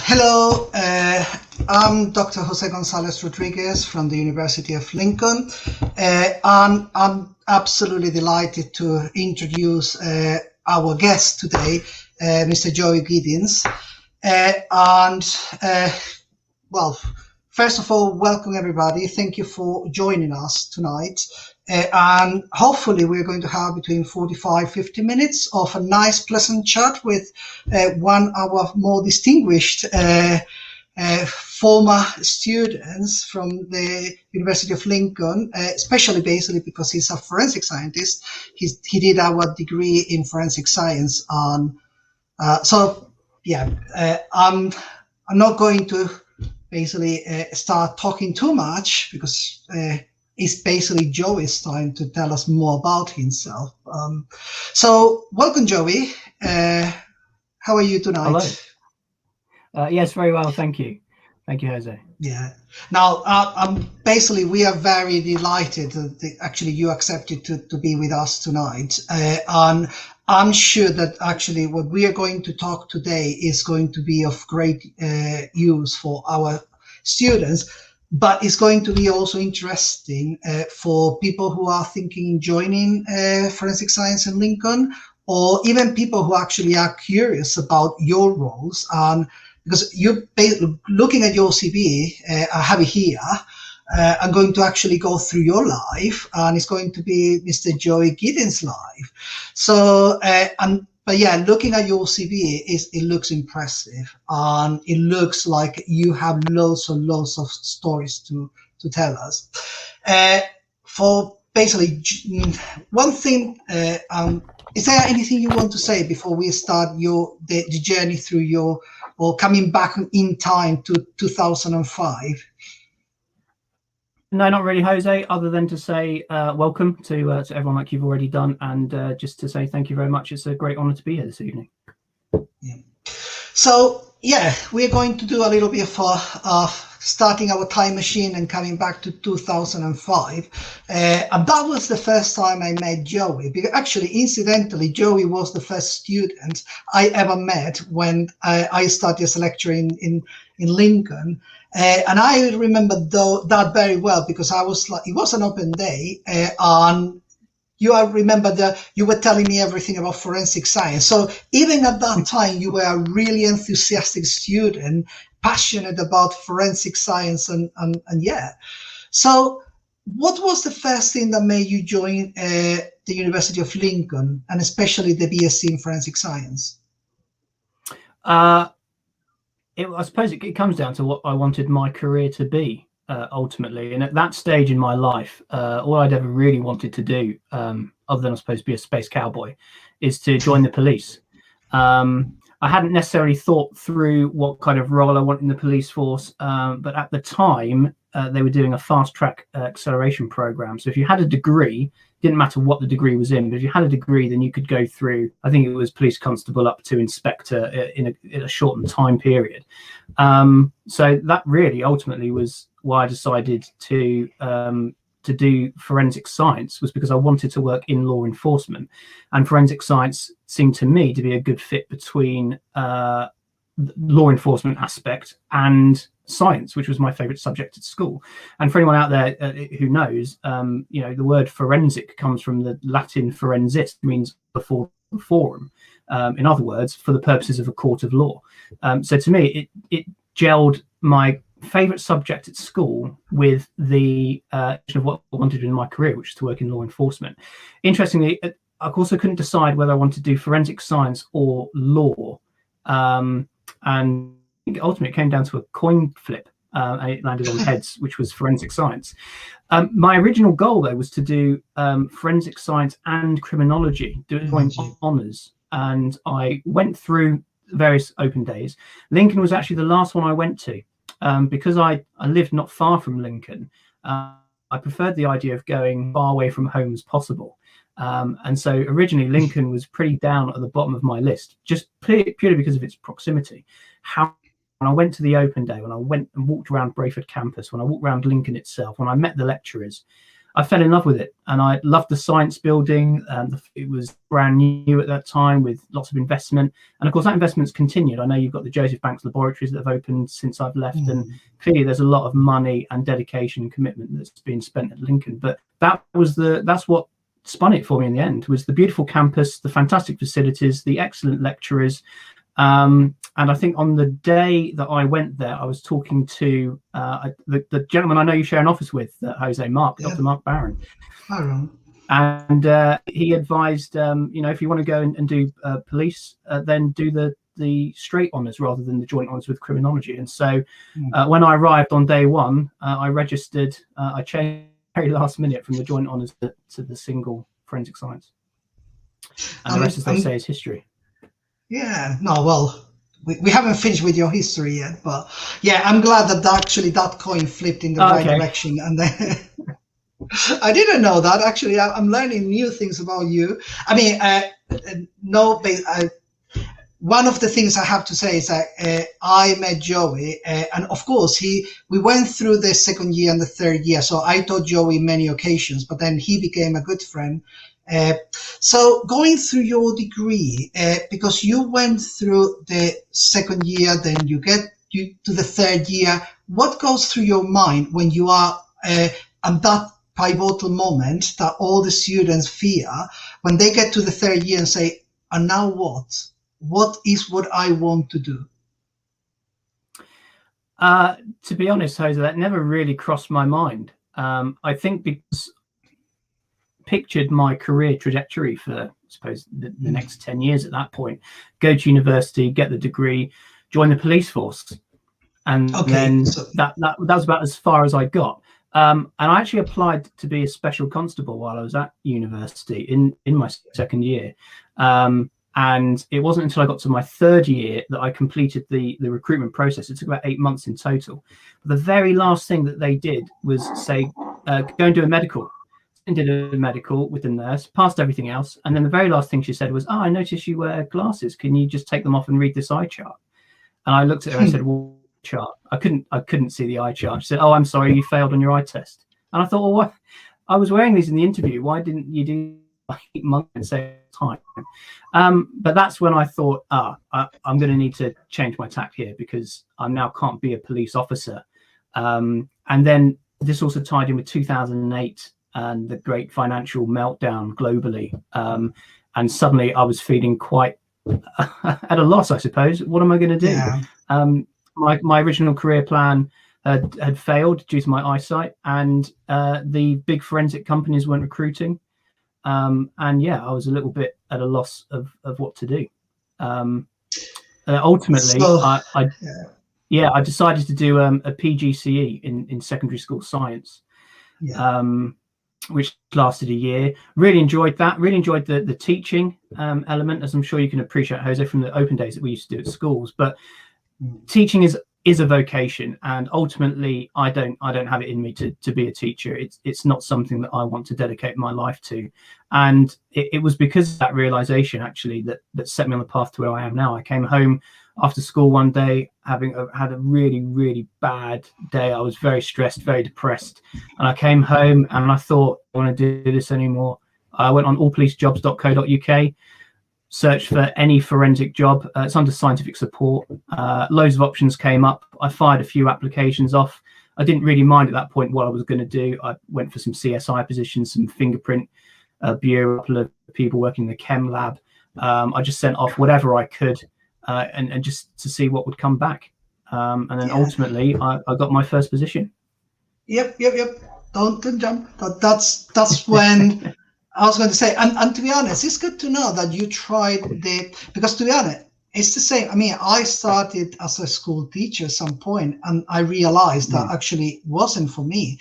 Hello, I'm Dr. Jose Gonzalez-Rodriguez from the University of Lincoln, and I'm absolutely delighted to introduce our guest today, Mr. Joey Giddings. Well, first of all, welcome everybody. Thank you for joining us tonight. And hopefully we're going to have between 45-50 minutes of a nice, pleasant chat with one of our more distinguished former students from the University of Lincoln, especially basically because he's a forensic scientist. He did our degree in forensic science. I'm not going to basically start talking too much because it's basically Joey's time to tell us more about himself. So welcome, Joey. How are you tonight? Hello. Yes, very well, thank you. Thank you, Jose. Yeah. Now, basically, we are very delighted that actually you accepted to be with us tonight. And I'm sure that actually what we are going to talk today is going to be of great use for our students, but it's going to be also interesting for people who are thinking joining forensic science in Lincoln, or even people who actually are curious about your roles. Because you're looking at your CV, I have it here. I'm going to actually go through your life, and it's going to be Mr. Joey Giddings' life. So, but yeah, looking at your CV, it looks impressive, and it looks like you have loads and loads of stories to tell us. For basically one thing, is there anything you want to say before we start the journey through or coming back in time to 2005? No, not really, Jose, other than to say welcome to everyone like you've already done, and just to say thank you very much. It's a great honor to be here this evening. Yeah. So, yeah, we're going to do a little bit of starting our time machine and coming back to 2005. And that was the first time I met Joey, because actually, incidentally, Joey was the first student I ever met when I started as a lecturer in Lincoln. And I remember that very well, because I was like, it was an open day, and I remember that you were telling me everything about forensic science. So even at that time, you were a really enthusiastic student, passionate about forensic science, and yeah. So what was the first thing that made you join the University of Lincoln, and especially the BSc in forensic science? I suppose it comes down to what I wanted my career to be. Ultimately, and at that stage in my life, all I'd ever really wanted to do, other than I suppose be a space cowboy, is to join the police. I hadn't necessarily thought through what kind of role I wanted in the police force, but at the time they were doing a fast track acceleration program. So if you had a degree, didn't matter what the degree was in, but if you had a degree, then you could go through, I think it was police constable up to inspector in a shortened time period. So that really ultimately was why I decided to do forensic science, was because I wanted to work in law enforcement, and forensic science seemed to me to be a good fit between the law enforcement aspect and science, which was my favorite subject at school. And for anyone out there who knows, the word forensic comes from the Latin forensis, means before the forum. In other words, for the purposes of a court of law. So to me, it gelled my favorite subject at school with the of what I wanted in my career, which is to work in law enforcement. Interestingly, I also couldn't decide whether I wanted to do forensic science or law, and I think ultimately it came down to a coin flip, and it landed on heads, which was forensic science. My original goal, though, was to do forensic science and criminology, doing honours, and I went through various open days. Lincoln was actually the last one I went to. Because I lived not far from Lincoln, I preferred the idea of going far away from home as possible. And so originally Lincoln was pretty down at the bottom of my list, just purely because of its proximity. When I went to the open day, when I went and walked around Brayford campus, when I walked around Lincoln itself, when I met the lecturers, I fell in love with it, and I loved the science building. It was brand new at that time with lots of investment, and of course that investment's continued. I know you've got the Joseph Banks laboratories that have opened since I've left, and clearly there's a lot of money and dedication and commitment that's been spent at Lincoln. But that's what spun it for me in the end, was the beautiful campus, the fantastic facilities, the excellent lecturers. And I think on the day that I went there, I was talking to the gentleman I know you share an office with, Jose, Dr. Mark Barron. And he advised, if you want to go and do police, then do the straight honours rather than the joint honours with criminology. And so when I arrived on day one, I registered, I changed very last minute from the joint honours to the single forensic science. And the rest, as they say, is history. Yeah, no, well, we haven't finished with your history yet, but yeah, I'm glad that actually that coin flipped in the right direction. And then I didn't know that. Actually, I'm learning new things about you. I mean, one of the things I have to say is that I met Joey, and of course we went through the second year and the third year. So I taught Joey many occasions, but then he became a good friend. So going through your degree, because you went through the second year, then you get to the third year, what goes through your mind when you are at that pivotal moment that all the students fear, when they get to the third year and say, and now what? What is what I want to do? To be honest, Jose, that never really crossed my mind. I think because pictured my career trajectory for, I suppose, the next 10 years at that point, go to university, get the degree, join the police force. And then that was about as far as I got. And I actually applied to be a special constable while I was at university in my second year. And it wasn't until I got to my third year that I completed the recruitment process. It took about 8 months in total. But the very last thing that they did was say, go and do a medical. And did a medical with the nurse, passed everything else. And then the very last thing she said was, I noticed you wear glasses. Can you just take them off and read this eye chart? And I looked at her and said, well, chart? I couldn't see the eye chart. She said, oh, I'm sorry, you failed on your eye test. And I thought, well, what? I was wearing these in the interview. Why didn't you do 8 months and say time? But that's when I thought, I'm going to need to change my tack here, because I now can't be a police officer. And then this also tied in with 2008 and the great financial meltdown globally. And suddenly I was feeling quite at a loss, I suppose. What am I going to do? Yeah. My original career plan had failed due to my eyesight, and the big forensic companies weren't recruiting. And yeah, I was a little bit at a loss of what to do. Ultimately, I decided to do a PGCE in secondary school science, which lasted a year. Really enjoyed that. Really enjoyed the teaching element, as I'm sure you can appreciate, Jose, from the open days that we used to do at schools. But teaching is a vocation, and ultimately I don't have it in me to be a teacher. It's not something that I want to dedicate my life to. And it was because of that realization actually that set me on the path to where I am now. I came home after school one day, having had a really, really bad day. I was very stressed, very depressed, and I came home and I thought, I want to do this anymore. I went on allpolicejobs.co.uk, searched for any forensic job. It's under scientific support. Loads of options came up. I fired a few applications off. I didn't really mind at that point what I was going to do. I went for some CSI positions, some fingerprint bureau, a couple of people working in the chem lab. I just sent off whatever I could and just to see what would come back. And then ultimately I got my first position. Yep. Don't jump. That's when I was going to say, and to be honest, it's good to know that you tried because to be honest, it's the same. I mean, I started as a school teacher at some point, and I realized that actually wasn't for me.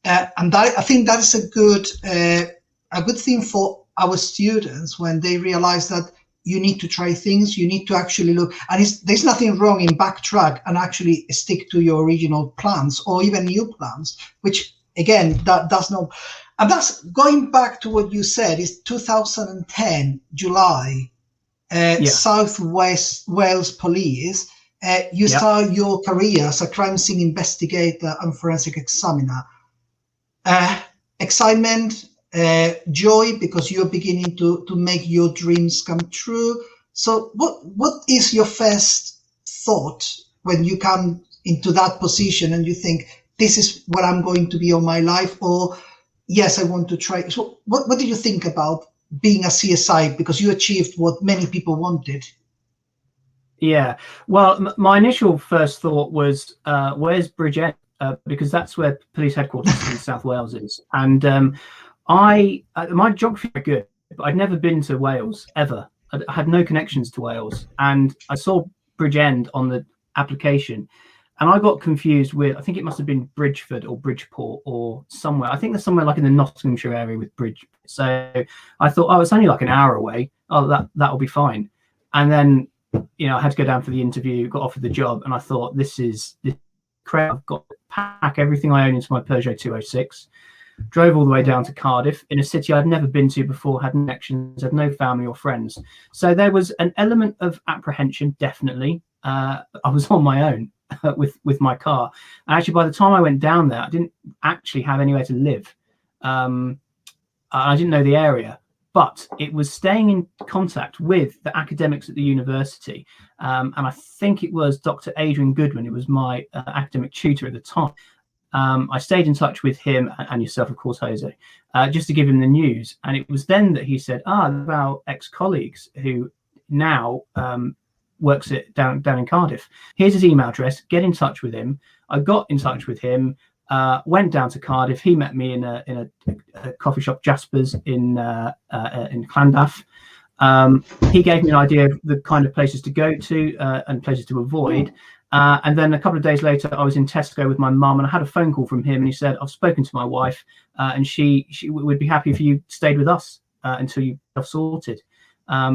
And that, I think that is a good thing for our students when they realize that you need to try things, you need to actually look, and there's nothing wrong in backtrack and actually stick to your original plans or even new plans, which again, that does not. And that's going back to what you said, is 2010, July, Southwest Wales Police. You start your career as a crime scene investigator and forensic examiner. excitement, joy, because you're beginning to make your dreams come true. So what is your first thought when you come into that position and you think, this is what I'm going to be all my life, or yes, I want to try? So what do you think about being a CSI, because you achieved what many people wanted? Yeah, well, my initial first thought was, where's Bridgend? Because that's where police headquarters in South Wales is. And my geography is good, but I'd never been to Wales ever. I had no connections to Wales. And I saw Bridgend on the application, and I got confused with, I think it must have been Bridgeford or Bridgeport or somewhere. I think there's somewhere like in the Nottinghamshire area with Bridge. So I thought, oh, it's only like an hour away. Oh, that'll be fine. And then, you know, I had to go down for the interview, got offered the job, and I thought, this crap. I've got to pack everything I own into my Peugeot 206. Drove all the way down to Cardiff, in a city I'd never been to before, had connections, had no family or friends. So there was an element of apprehension, definitely. I was on my own with my car. And actually, by the time I went down there, I didn't actually have anywhere to live. I didn't know the area, but it was staying in contact with the academics at the university. And I think it was Dr. Adrian Goodwin, who was my academic tutor at the time. I stayed in touch with him and yourself, of course, Jose, just to give him the news. And it was then that he said, our ex-colleagues who now works down in Cardiff. Here's his email address. Get in touch with him. I got in touch with him, went down to Cardiff. He met me in a coffee shop, Jasper's, in Llandaff. He gave me an idea of the kind of places to go to and places to avoid. And then a couple of days later, I was in Tesco with my mum, and I had a phone call from him, and he said, I've spoken to my wife, and she would be happy if you stayed with us until you got sorted.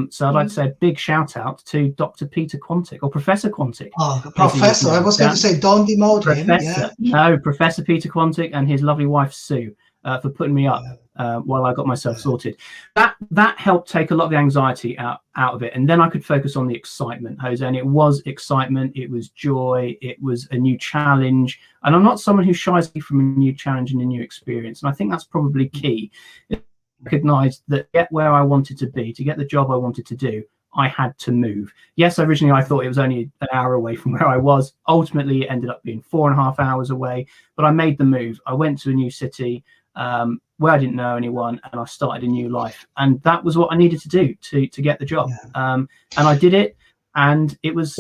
So I'd like to say a big shout out to Dr. Peter Quantick, or Professor Quantick. Oh, Professor. I was going to say, don't demote him. Yeah. No, Professor Peter Quantick and his lovely wife, Sue, for putting me up while I got myself sorted. That helped take a lot of the anxiety out of it. And then I could focus on the excitement, Jose. And it was excitement. It was joy. It was a new challenge. And I'm not someone who shies away from a new challenge and a new experience. And I think that's probably key. Recognized that to get where I wanted to be, to get the job I wanted to do, I had to move. Yes, originally I thought it was only an hour away from where I was. Ultimately, it ended up being 4.5 hours away, but I made the move. I went to a new city where I didn't know anyone, and I started a new life. And that was what I needed to do to get the job. Yeah. And I did it, and it was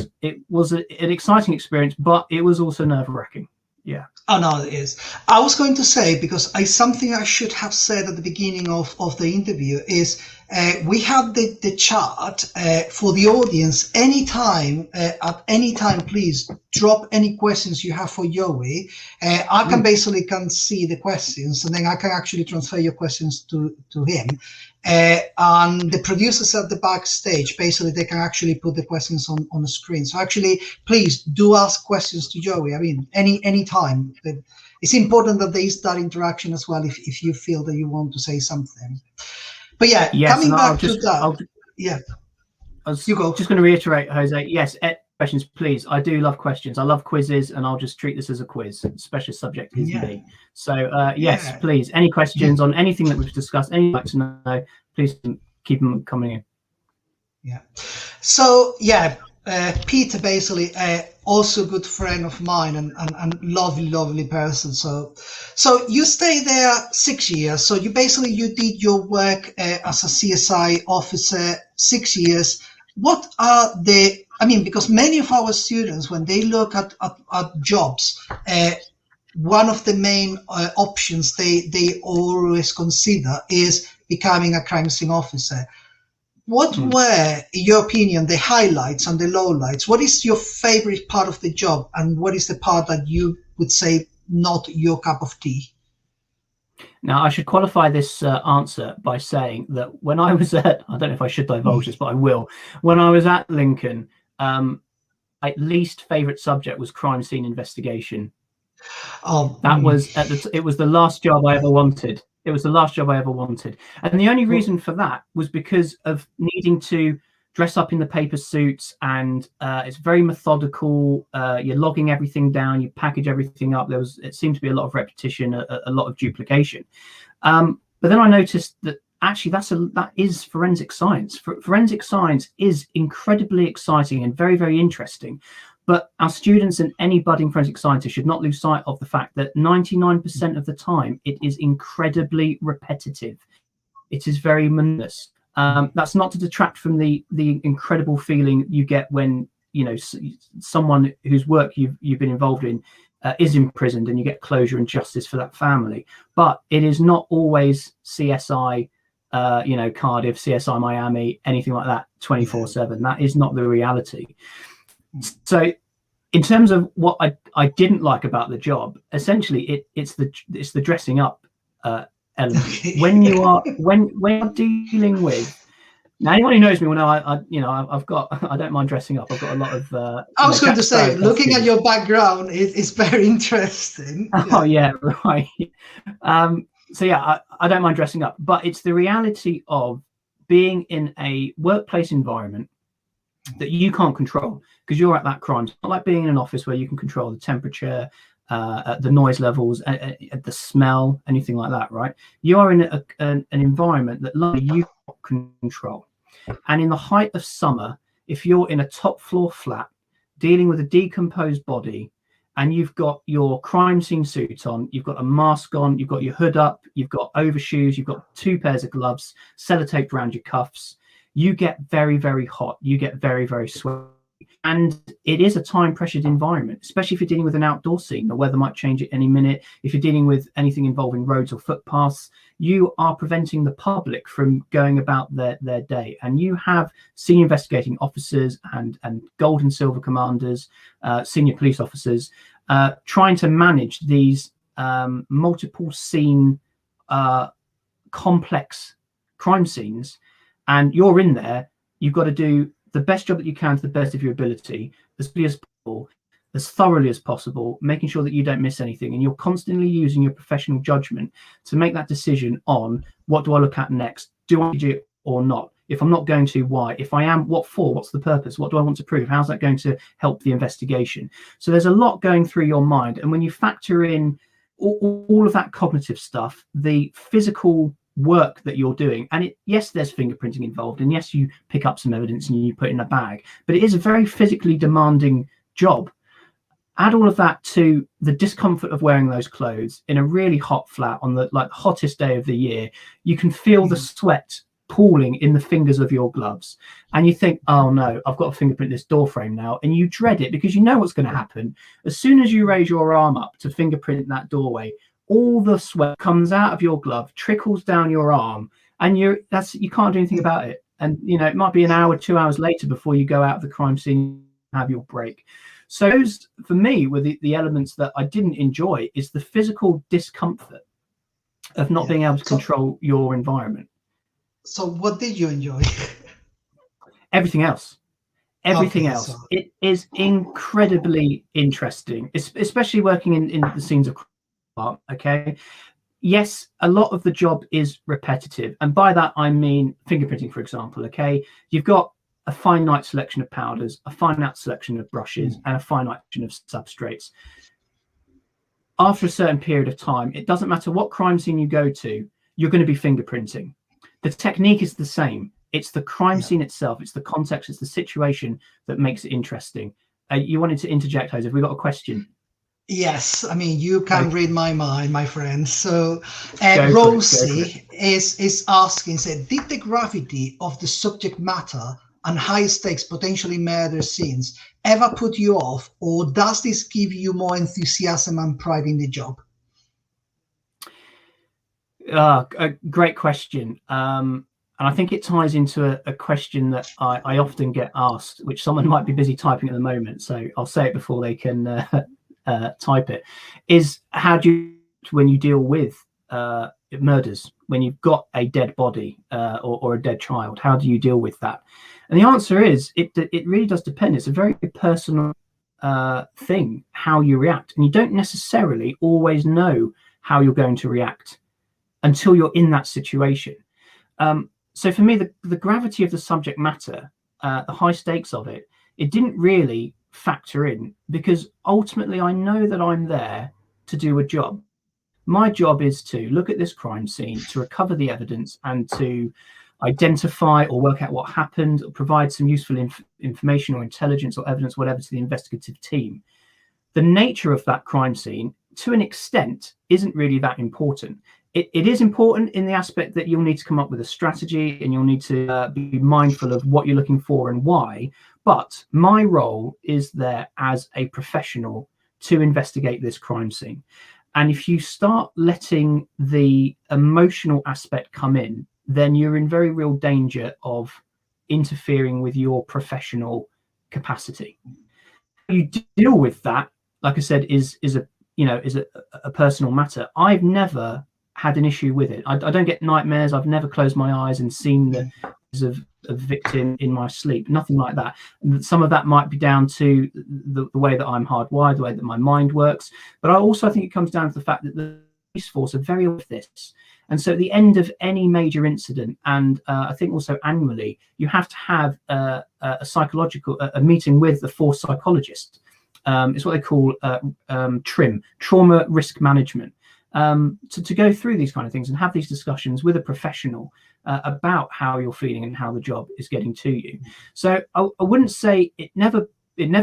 an exciting experience, but it was also nerve-wracking. Yeah. Oh, no, it is. I was going to say, because something I should have said at the beginning of the interview is we have the chart for the audience. At any time, please drop any questions you have for Joey. I can see the questions, and then I can actually transfer your questions to him. And the producers at the backstage, basically, they can actually put the questions on the screen. So actually, please do ask questions to Joey. I mean, any time. It's important that there is that interaction as well if you feel that you want to say something. But yeah, yes, coming back to that. You go. Just going to reiterate, Jose. Yes, questions, please. I do love questions. I love quizzes, and I'll just treat this as a quiz. Special subject is me. So yes, please. Any questions on anything that we've discussed? Anything you'd like to know? Please keep them coming in. Yeah. So Peter, basically, also a good friend of mine and lovely person. So you stay there 6 years. So you did your work as a CSI officer 6 years. What are because many of our students, when they look at jobs, one of the main options they always consider is becoming a crime scene officer. What were, in your opinion, the highlights and the lowlights? What is your favorite part of the job, and what is the part that you would say not your cup of tea? Now, I should qualify this answer by saying that when I was at, I don't know if I should divulge this, but I will. When I was at Lincoln, my least favorite subject was crime scene investigation. That was it was the last job I ever wanted. It was the last job I ever wanted. And the only reason for that was because of needing to dress up in the paper suits, and it's very methodical. You're logging everything down, you package everything up. It seemed to be a lot of repetition, a lot of duplication. But then I noticed that actually that is forensic science. Forensic science is incredibly exciting and very, very interesting. But our students and any budding forensic scientist should not lose sight of the fact that 99% of the time it is incredibly repetitive. It is very monotonous. That's not to detract from the incredible feeling you get when someone whose work you've been involved in is imprisoned and you get closure and justice for that family. But it is not always CSI, Cardiff, CSI Miami, anything like that 24/7. That is not the reality. So in terms of what I didn't like about the job, essentially it's the dressing up element. Okay. When you're dealing with, now anyone who knows me will know I don't mind dressing up. I've got a lot of I was going to say, looking at your background is very interesting. Oh yeah, right. So yeah, I don't mind dressing up, but it's the reality of being in a workplace environment that you can't control because you're at that crime. It's not like being in an office where you can control the temperature, the noise levels, the smell, anything like that, right? You are in an environment that you can't control. And in the height of summer, if you're in a top floor flat dealing with a decomposed body and you've got your crime scene suit on, you've got a mask on, you've got your hood up, you've got overshoes, you've got 2 pairs of gloves, sellotaped around your cuffs, you get very, very hot. You get very, very sweaty. And it is a time-pressured environment, especially if you're dealing with an outdoor scene. The weather might change at any minute. If you're dealing with anything involving roads or footpaths, you are preventing the public from going about their day. And you have senior investigating officers and gold and silver commanders, senior police officers, trying to manage these multiple scene, complex crime scenes. And you're in there, you've got to do the best job that you can to the best of your ability, as quickly as possible, as thoroughly as possible, making sure that you don't miss anything. And you're constantly using your professional judgment to make that decision on what do I look at next? Do I do it or not? If I'm not going to, why? If I am, what for? What's the purpose? What do I want to prove? How's that going to help the investigation? So there's a lot going through your mind. And when you factor in all of that cognitive stuff, the physical work that you're doing, and yes, there's fingerprinting involved, and yes, you pick up some evidence and you put it in a bag, but it is a very physically demanding job. Add all of that to the discomfort of wearing those clothes in a really hot flat on the hottest day of the year. You can feel the sweat pooling in the fingers of your gloves, and you think, oh no, I've got to fingerprint this door frame now, and you dread it because you know what's going to happen. As soon as you raise your arm up to fingerprint that doorway, all the sweat comes out of your glove, trickles down your arm, and you can't do anything about it. And it might be an hour, 2 hours later before you go out of the crime scene and have your break. So those, for me, were the elements that I didn't enjoy, is the physical discomfort of not being able to control your environment. So what did you enjoy? Everything else. Everything else. So it is incredibly interesting, especially working in the scenes of crime. Okay. Yes, a lot of the job is repetitive. And by that, I mean fingerprinting, for example. Okay. You've got a finite selection of powders, a finite selection of brushes, and a finite selection of substrates. After a certain period of time, it doesn't matter what crime scene you go to, you're going to be fingerprinting. The technique is the same. It's the crime scene itself. It's the context. It's the situation that makes it interesting. You wanted to interject, Jose. Have we got a question? Yes. I mean, you can read my mind, my friend. So Rosie is asking, said, did the gravity of the subject matter and high stakes, potentially murder scenes ever put you off, or does this give you more enthusiasm and pride in the job? A great question. And I think it ties into a question that I often get asked, which someone might be busy typing at the moment. So I'll say it before they can type it, is how do you, when you deal with murders, when you've got a dead body or a dead child, how do you deal with that? And the answer is, it really does depend. It's a very personal thing, how you react. And you don't necessarily always know how you're going to react until you're in that situation. So for me, the gravity of the subject matter the high stakes of it, it didn't really factor in, because ultimately I know that I'm there to do a job. My job is to look at this crime scene, to recover the evidence, and to identify or work out what happened, or provide some useful information or intelligence or evidence, whatever, to the investigative team. The nature of that crime scene, to an extent, isn't really that important. It is important in the aspect that you'll need to come up with a strategy, and you'll need to be mindful of what you're looking for and why. But my role is there as a professional to investigate this crime scene. And if you start letting the emotional aspect come in, then you're in very real danger of interfering with your professional capacity. You deal with that, like I said, is a personal matter. I've never had an issue with it. I don't get nightmares. I've never closed my eyes and seen the of a victim in my sleep. Nothing like that. And some of that might be down to the way that I'm hardwired, the way that my mind works. But I also think it comes down to the fact that the police force are very aware of this. And so at the end of any major incident, and I think also annually, you have to have a meeting with the force psychologist. It's what they call TRIM, trauma risk management, to go through these kind of things and have these discussions with a professional about how you're feeling and how the job is getting to you. So I wouldn't say it never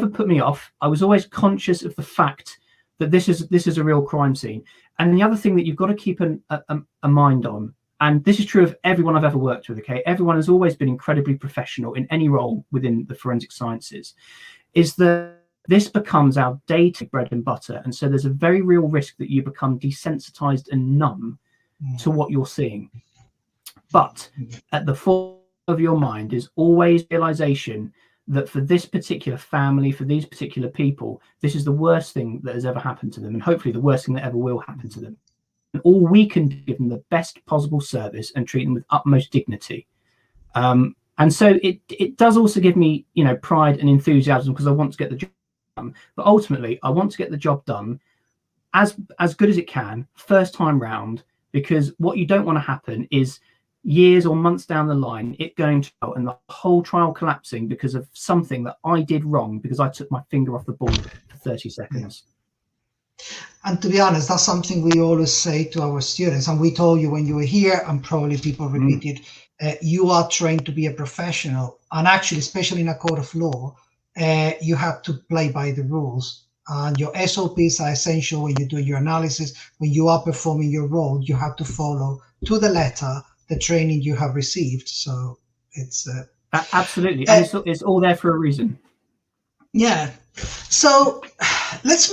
put me off. I was always conscious of the fact that this is a real crime scene. And the other thing that you've got to keep a mind on, and this is true of everyone I've ever worked with, okay, everyone has always been incredibly professional in any role within the forensic sciences, is that this becomes our day-to-day bread and butter. And so there's a very real risk that you become desensitized and numb to what you're seeing. But at the forefront of your mind is always realization that for this particular family, for these particular people, this is the worst thing that has ever happened to them, and hopefully the worst thing that ever will happen to them. And all we can do is give them the best possible service and treat them with utmost dignity. And so it does also give me, pride and enthusiasm, because I want to get the job done. But ultimately, I want to get the job done as good as it can, first time round, because what you don't want to happen is years or months down the line, it going to trial and the whole trial collapsing because of something that I did wrong because I took my finger off the ball for 30 seconds. And to be honest, that's something we always say to our students. And we told you when you were here, and probably people repeated, you are trained to be a professional. And actually, especially in a court of law, you have to play by the rules. And your SOPs are essential when you do your analysis. When you are performing your role, you have to follow to the letter the training you have received. So it's absolutely, and it's all there for a reason. Yeah. So let's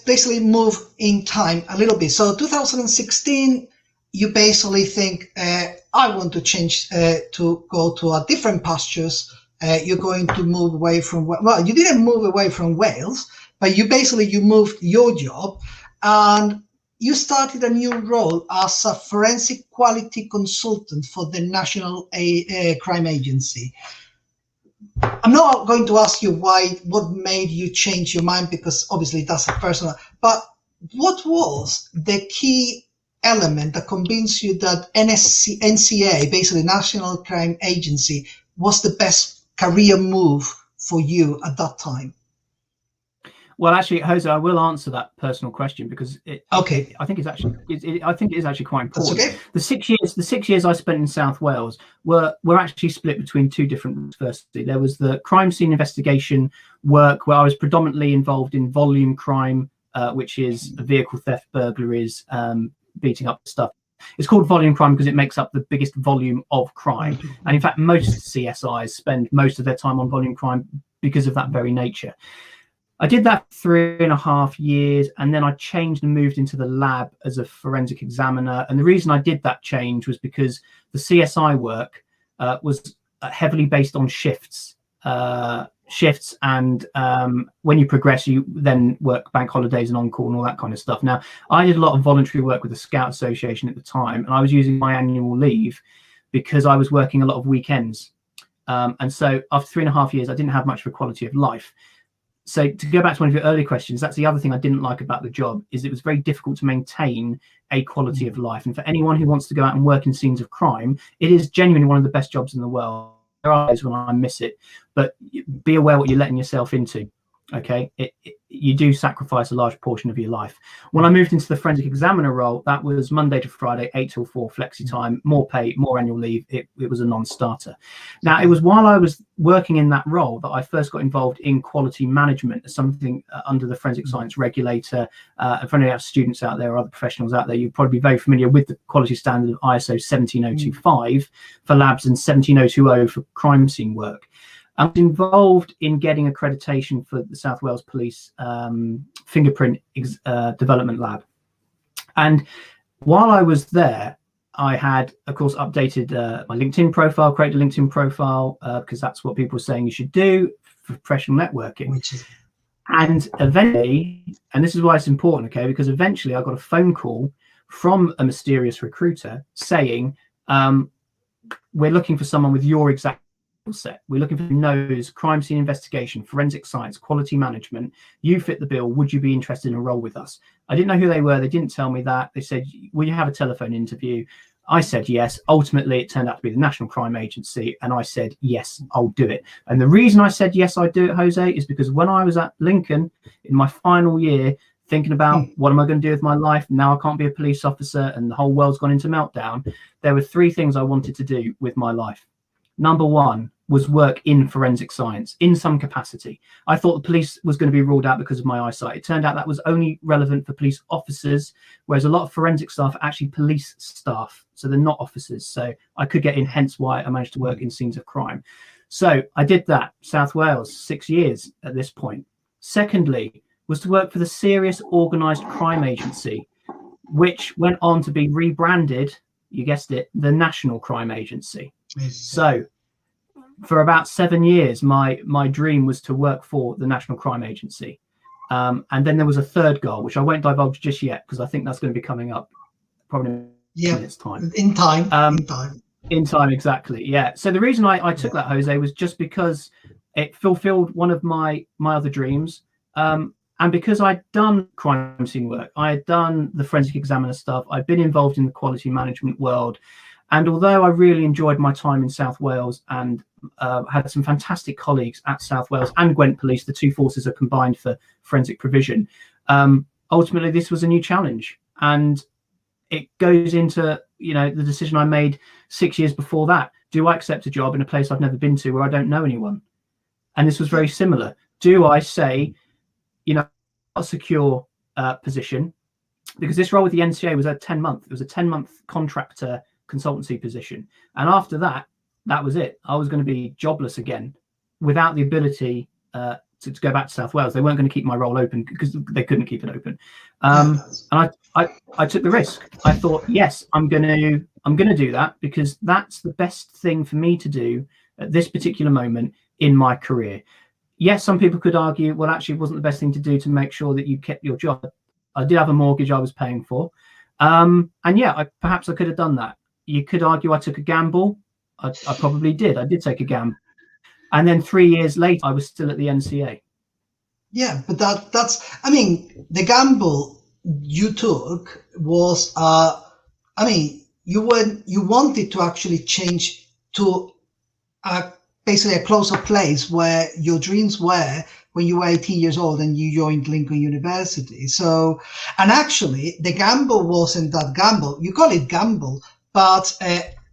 basically move in time a little bit. So 2016, you basically think, I want to change to go to a different pastures. You're going to move away from, well, you didn't move away from Wales, but you moved your job, and you started a new role as a forensic quality consultant for the National Crime Agency. I'm not going to ask you what made you change your mind, because obviously that's a personal, but what was the key element that convinced you that NCA, basically National Crime Agency, was the best career move for you at that time? Well, actually, Jose, I will answer that personal question because I think it is actually quite important. Okay. The 6 years I spent in South Wales were actually split between two different routes. Firstly, there was the crime scene investigation work where I was predominantly involved in volume crime, which is vehicle theft, burglaries, beating up stuff. It's called volume crime because it makes up the biggest volume of crime. And in fact, most CSIs spend most of their time on volume crime because of that very nature. I did that 3.5 years, and then I changed and moved into the lab as a forensic examiner. And the reason I did that change was because the CSI work was heavily based on shifts. And when you progress, you then work bank holidays and on-call and all that kind of stuff. Now, I did a lot of voluntary work with the Scout Association at the time, and I was using my annual leave because I was working a lot of weekends. And so after 3.5 years, I didn't have much of a quality of life. So to go back to one of your earlier questions, that's the other thing I didn't like about the job, is it was very difficult to maintain a quality of life. And for anyone who wants to go out and work in scenes of crime, it is genuinely one of the best jobs in the world. there are days when I miss it, but be aware what you're letting yourself into. Okay, you do sacrifice a large portion of your life. When I moved into the forensic examiner role, that was Monday to Friday, 8 till 4, flexi time, more pay, more annual leave. It was a non-starter. Now, it was while I was working in that role that I first got involved in quality management, something under the forensic science regulator. And for any of our students out there or other professionals out there, you'd probably be very familiar with the quality standard of ISO 17025 for labs and 17020 for crime scene work. I was involved in getting accreditation for the South Wales Police fingerprint development lab. And while I was there, I had, of course, updated my LinkedIn profile, created a LinkedIn profile, because that's what people were saying you should do for professional networking. And eventually, and this is why it's important, okay, because eventually I got a phone call from a mysterious recruiter saying, we're looking for someone with your exact set. We're looking for who knows crime scene investigation, forensic science, quality management. You fit the bill. Would you be interested in a role with us? I didn't know who they were. They didn't tell me that. They said, will you have a telephone interview? I said yes. Ultimately, it turned out to be the National Crime Agency, and I said yes, I'll do it. And the reason I said yes, I'd do it, Jose, is because when I was at Lincoln in my final year, thinking about what am I going to do with my life now, I can't be a police officer and the whole world's gone into meltdown, there were 3 things I wanted to do with my life. Number 1 was work in forensic science in some capacity. I thought the police was going to be ruled out because of my eyesight. It turned out that was only relevant for police officers, whereas a lot of forensic staff are actually police staff, so they're not officers. So I could get in, hence why I managed to work in scenes of crime. So I did that, South Wales, 6 years at this point. Secondly, was to work for the Serious Organised Crime Agency, which went on to be rebranded, you guessed it, the National Crime Agency. So for about 7 years, my dream was to work for the National Crime Agency. And then there was a third goal, which I won't divulge just yet, because I think that's going to be coming up probably in a minute's time. In time. In time, exactly. Yeah. So the reason I took that, Jose, was just because it fulfilled one of my other dreams. And because I'd done crime scene work, I had done the forensic examiner stuff, I'd been involved in the quality management world. And although I really enjoyed my time in South Wales and had some fantastic colleagues at South Wales and Gwent Police, the 2 forces are combined for forensic provision, ultimately this was a new challenge. And it goes into, the decision I made 6 years before that. Do I accept a job in a place I've never been to where I don't know anyone? And this was very similar. Do I say, a secure position? Because this role with the NCA was a 10-month. It was a 10-month contractor consultancy position. And after that, that was it. I was going to be jobless again without the ability to go back to South Wales. They weren't going to keep my role open because they couldn't keep it open. And I took the risk. I thought, yes, I'm going to do that because that's the best thing for me to do at this particular moment in my career. Yes, some people could argue, well, actually, it wasn't the best thing to do to make sure that you kept your job. I did have a mortgage I was paying for. And yeah, perhaps I could have done that. You could argue I took a gamble. I probably did. I did take a gamble. And then 3 years later, I was still at the NCA. Yeah, but the gamble you took was, you wanted to actually change to basically a closer place where your dreams were when you were 18 years old and you joined Lincoln University. So, and actually the gamble wasn't that gamble. You call it gamble, but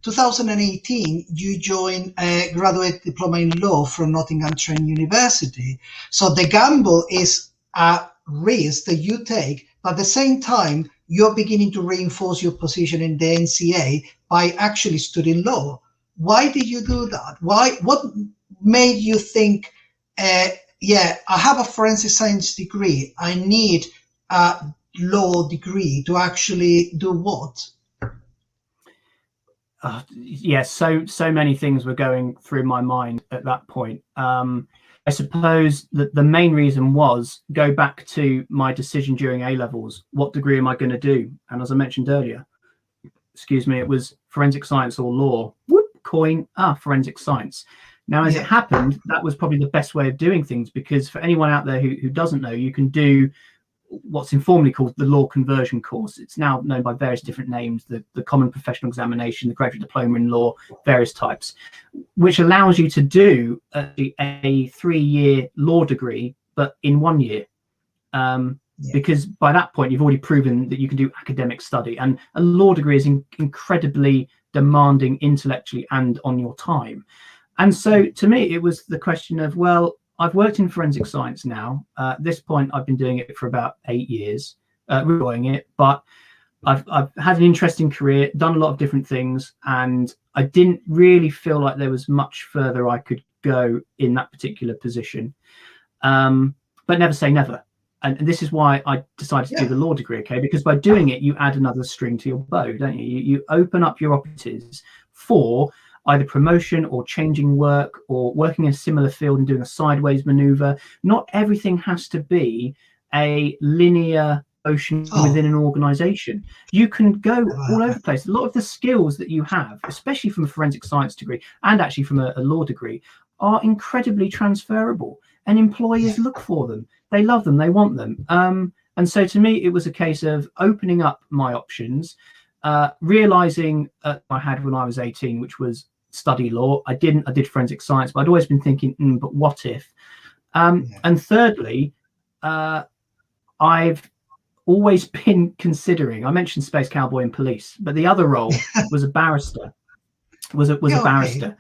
2018, you joined a graduate diploma in law from Nottingham Trent University. So the gamble is a risk that you take, but at the same time, you're beginning to reinforce your position in the NCA by actually studying law. Why did you do that? What made you think, I have a forensic science degree. I need a law degree to actually do what? Yes, so many things were going through my mind at that point. I suppose that the main reason was go back to my decision during A-levels. What degree am I going to do? And as I mentioned earlier, it was forensic science or law. Forensic science. Now, as it happened, that was probably the best way of doing things, because for anyone out there who doesn't know, you can do what's informally called the law conversion course. It's now known by various different names, the common professional examination, the graduate diploma in law, various types, which allows you to do a 3-year law degree, but in 1 year. Because by that point, you've already proven that you can do academic study. And a law degree is incredibly demanding intellectually and on your time. And so to me, it was the question of, well, I've worked in forensic science now. At this point, I've been doing it for about 8 years, enjoying it. But I've had an interesting career, done a lot of different things, and I didn't really feel like there was much further I could go in that particular position. But never say never. And this is why I decided to do the law degree, okay? Because by doing it, you add another string to your bow, don't you? You open up your opportunities for either promotion or changing work or working in a similar field and doing a sideways maneuver. Not everything has to be a linear motion within an organization. You can go all over the place. A lot of the skills that you have, especially from a forensic science degree and actually from a law degree, are incredibly transferable, and employers look for them. They love them, they want them. And so to me, it was a case of opening up my options, realizing I had when I was 18, which was study law. I did forensic science, but I'd always been thinking, but what if? And thirdly, I've always been considering, I mentioned Space Cowboy and Police, but the other role was a barrister, was a barrister.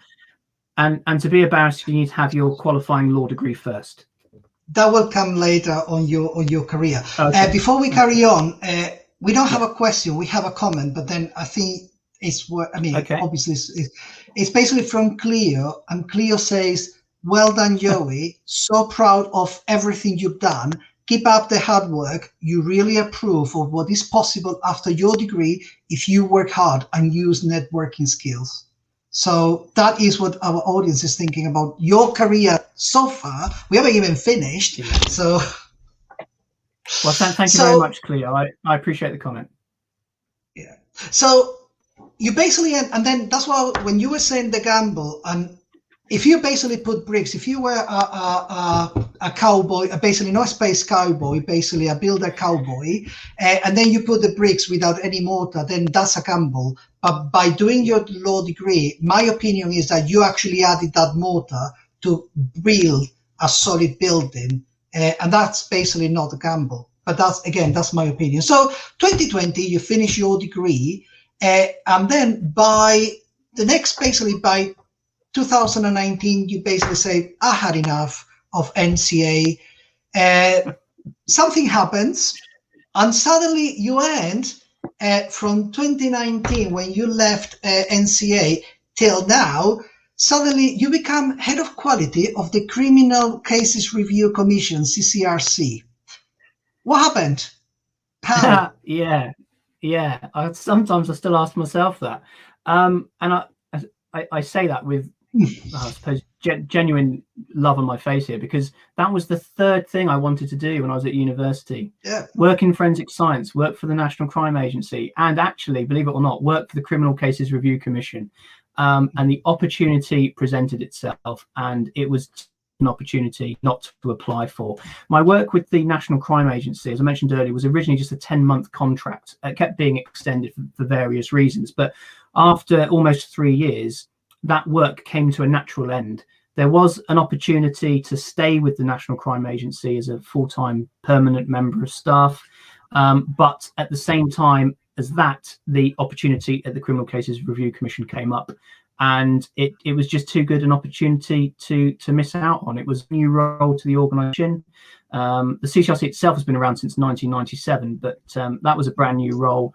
And to be a barrister, you need to have your qualifying law degree first. That will come later on your career. Okay. Before we carry on, we don't have a question, we have a comment, but then I think it's what, obviously it's basically from Cleo, and Cleo says, well done, Joey. So proud of everything you've done. Keep up the hard work. You really approve of what is possible after your degree if you work hard and use networking skills. So that is what our audience is thinking about your career so far. We haven't even finished. Yeah. So, well, thank you very much, Cleo. I appreciate the comment. Yeah. So you basically, and then that's why when you were saying the gamble, and if you basically put bricks, if you were a cowboy, basically not a space cowboy, basically a builder cowboy, and then you put the bricks without any mortar, then that's a gamble. But by doing your law degree, my opinion is that you actually added that mortar to build a solid building, and that's basically not a gamble. But that's my opinion. So 2020, you finish your degree, and then by 2019, you basically say, I had enough of NCA. Something happens, and suddenly you end from 2019, when you left NCA, till now, suddenly you become head of quality of the Criminal Cases Review Commission, CCRC. What happened? How? Yeah. Sometimes I still ask myself that. And I say that with, I suppose, genuine love on my face here, because that was the third thing I wanted to do when I was at university. Yeah. Work in forensic science, work for the National Crime Agency, and actually, believe it or not, work for the Criminal Cases Review Commission. And the opportunity presented itself, and it was an opportunity not to apply for. My work with the National Crime Agency, as I mentioned earlier, was originally just a 10-month contract. It kept being extended for various reasons, but after almost 3 years, that work came to a natural end. There was an opportunity to stay with the National Crime Agency as a full-time permanent member of staff, but at the same time as that, the opportunity at the Criminal Cases Review Commission came up, and it was just too good an opportunity to miss out on. It was a new role to the organisation. The CCRC itself has been around since 1997, but that was a brand new role.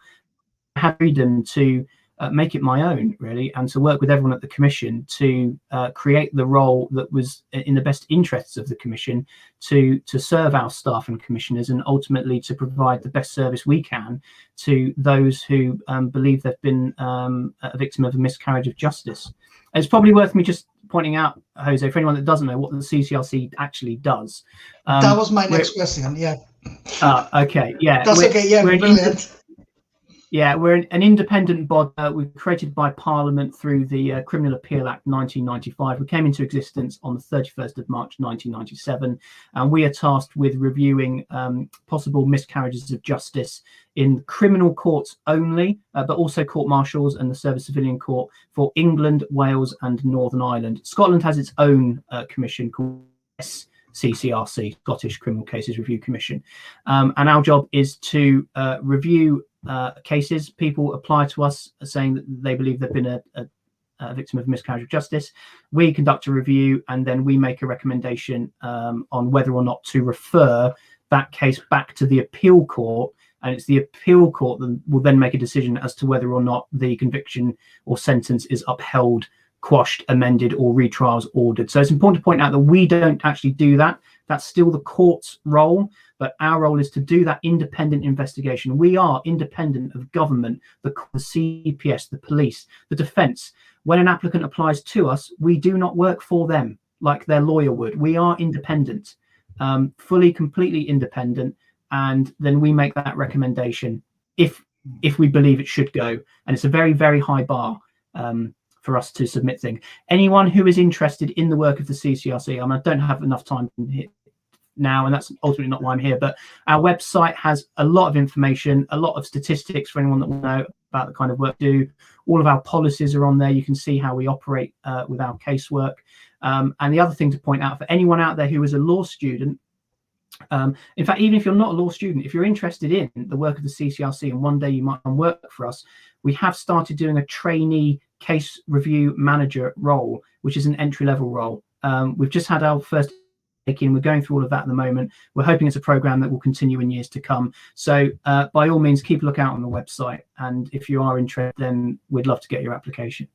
I had freedom to make it my own, really, and to work with everyone at the Commission to create the role that was in the best interests of the Commission, to serve our staff and commissioners, and ultimately to provide the best service we can to those who believe they've been a victim of a miscarriage of justice. It's probably worth me just pointing out, Jose, for anyone that doesn't know, what the CCRC actually does. That was my next question, yeah. Okay, yeah. That's okay, yeah, brilliant. Yeah, we're an independent body. We're created by Parliament through the Criminal Appeal Act 1995. We came into existence on the 31st of March 1997, and we are tasked with reviewing possible miscarriages of justice in criminal courts only, but also court-martials and the Service Civilian Court for England, Wales and Northern Ireland. Scotland has its own commission called CCRC, Scottish Criminal Cases Review Commission. And our job is to review cases. People apply to us saying that they believe they've been a victim of miscarriage of justice. We conduct a review and then we make a recommendation on whether or not to refer that case back to the appeal court. And it's the appeal court that will then make a decision as to whether or not the conviction or sentence is upheld, quashed, amended, or retrials ordered. So it's important to point out that we don't actually do that. That's still the court's role, but our role is to do that independent investigation. We are independent of government, the CPS, the police, the defence. When an applicant applies to us, we do not work for them like their lawyer would. We are independent, fully, completely independent, and then we make that recommendation if we believe it should go. And it's a very, very high bar for us to submit things. Anyone who is interested in the work of the CCRC, I don't have enough time now, and that's ultimately not why I'm here, but our website has a lot of information, a lot of statistics for anyone that will know about the kind of work we do. All of our policies are on there. You can see how we operate with our casework. And the other thing to point out for anyone out there who is a law student, in fact, even if you're not a law student, if you're interested in the work of the CCRC and one day you might come work for us, we have started doing a trainee case review manager role, which is an entry-level role. We've just had our first take-in. We're going through all of that at the moment. We're hoping it's a program that will continue in years to come. So by all means, keep a look out on the website. And if you are interested, then we'd love to get your application.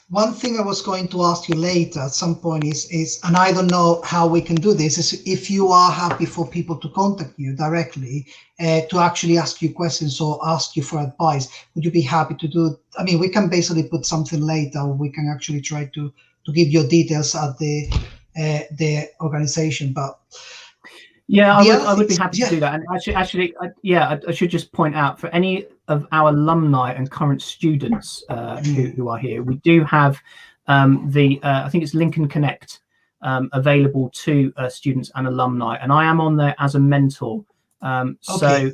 One thing I was going to ask you later at some point is, and I don't know how we can do this, is if you are happy for people to contact you directly to actually ask you questions or ask you for advice, would you be happy to do? I mean, we can basically put something later, or we can actually try to give your details at the organization. But yeah, I would be happy to do that. And actually, I should just point out for any of our alumni and current students who are here, we do have I think it's Lincoln Connect available to students and alumni, and I am on there as a mentor. So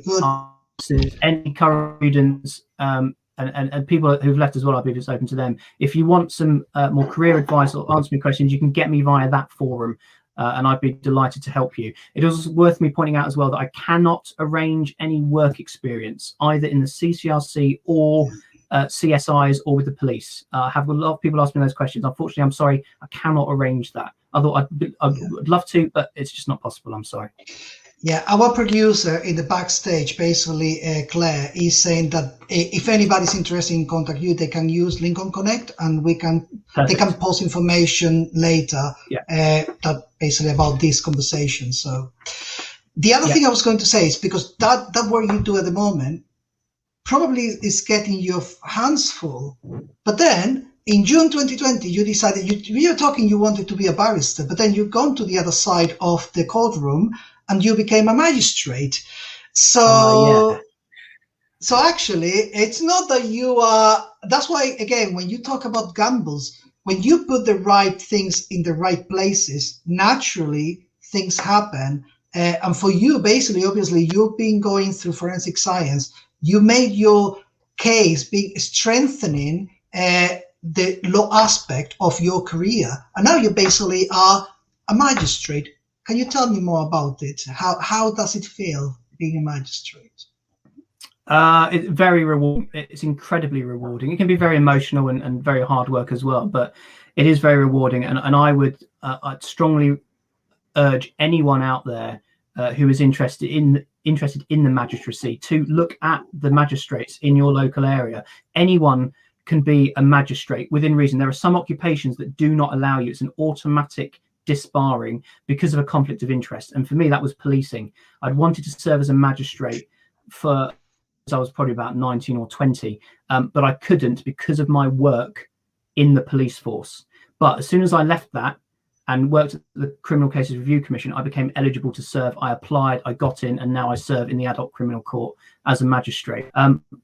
any current students and people who've left as well, I believe it's open to them. If you want some more career advice or answer me questions, you can get me via that forum. And I'd be delighted to help you. It is worth me pointing out as well that I cannot arrange any work experience either in the CCRC or CSIs or with the police. I have a lot of people asking those questions. Unfortunately, I'm sorry, I cannot arrange that. I would love to, but it's just not possible. I'm sorry. Yeah, our producer in the backstage, basically, Claire, is saying that if anybody's interested in contact you, they can use Lincoln Connect, and they can post information later that basically about this conversation. So the other thing I was going to say is because that work you do at the moment probably is getting your hands full, but then in June 2020, you decided you were talking you wanted to be a barrister, but then you've gone to the other side of the courtroom and you became a magistrate. So actually, it's not that you are. That's why, again, when you talk about gambles, when you put the right things in the right places, naturally things happen. And for you, basically, obviously, you've been going through forensic science. You made your case be strengthening the law aspect of your career, and now you basically are a magistrate. Can you tell me more about it? How does it feel being a magistrate? It's very rewarding. It's incredibly rewarding. It can be very emotional and very hard work as well, but it is very rewarding. And I'd strongly urge anyone out there who is interested in the magistracy to look at the magistrates in your local area. Anyone can be a magistrate within reason. There are some occupations that do not allow you. It's an automatic disbarring because of a conflict of interest, and for me that was policing. I'd wanted to serve as a magistrate for I was probably about 19 or 20, but I couldn't because of my work in the police force. But as soon as I left that, and worked at the Criminal Cases Review Commission, I became eligible to serve. I applied, I got in, and now I serve in the Adult Criminal Court as a magistrate.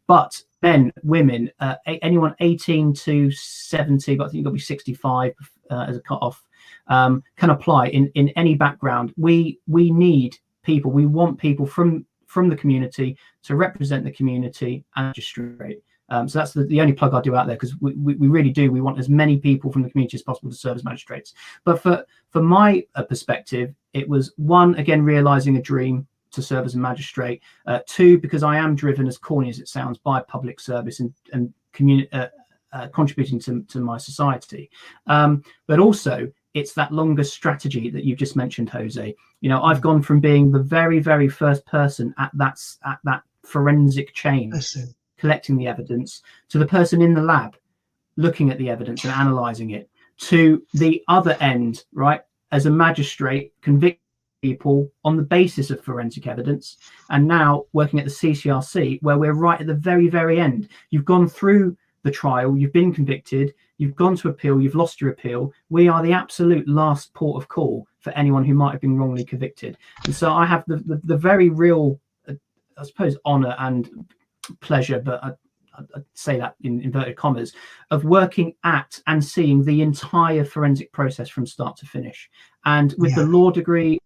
But men, women, anyone 18 to 70, but I think you've got to be 65 as a cut-off, can apply in any background. We need people. We want people from the community to represent the community and magistrate. So that's the only plug I do out there, because we really do. We want as many people from the community as possible to serve as magistrates. But for my perspective, it was, one, again, realizing a dream to serve as a magistrate. Two, because I am driven, as corny as it sounds, by public service and contributing to my society. But also, it's that longer strategy that you've just mentioned, Jose. You know, I've gone from being the very, very first person at that forensic chain, collecting the evidence, to the person in the lab looking at the evidence and analysing it, to the other end, right, as a magistrate convicting people on the basis of forensic evidence, and now working at the CCRC, where we're right at the very, very end. You've gone through the trial, you've been convicted, you've gone to appeal, you've lost your appeal. We are the absolute last port of call for anyone who might have been wrongly convicted. And so I have the very real, I suppose, honour and pleasure, but I'd say that in inverted commas, of working at and seeing the entire forensic process from start to finish. And with the law degree,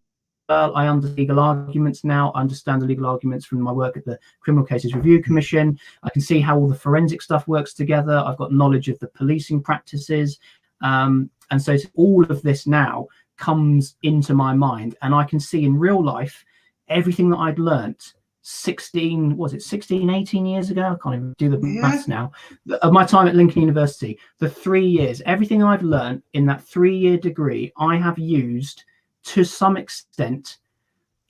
I understand legal arguments now. I understand the legal arguments from my work at the Criminal Cases Review Commission. I can see how all the forensic stuff works together. I've got knowledge of the policing practices. And so all of this now comes into my mind, and I can see in real life everything that I'd learnt 18 years ago, I can't even do the maths now, of my time at Lincoln University. The 3 years, everything I've learned in that 3-year degree, I have used to some extent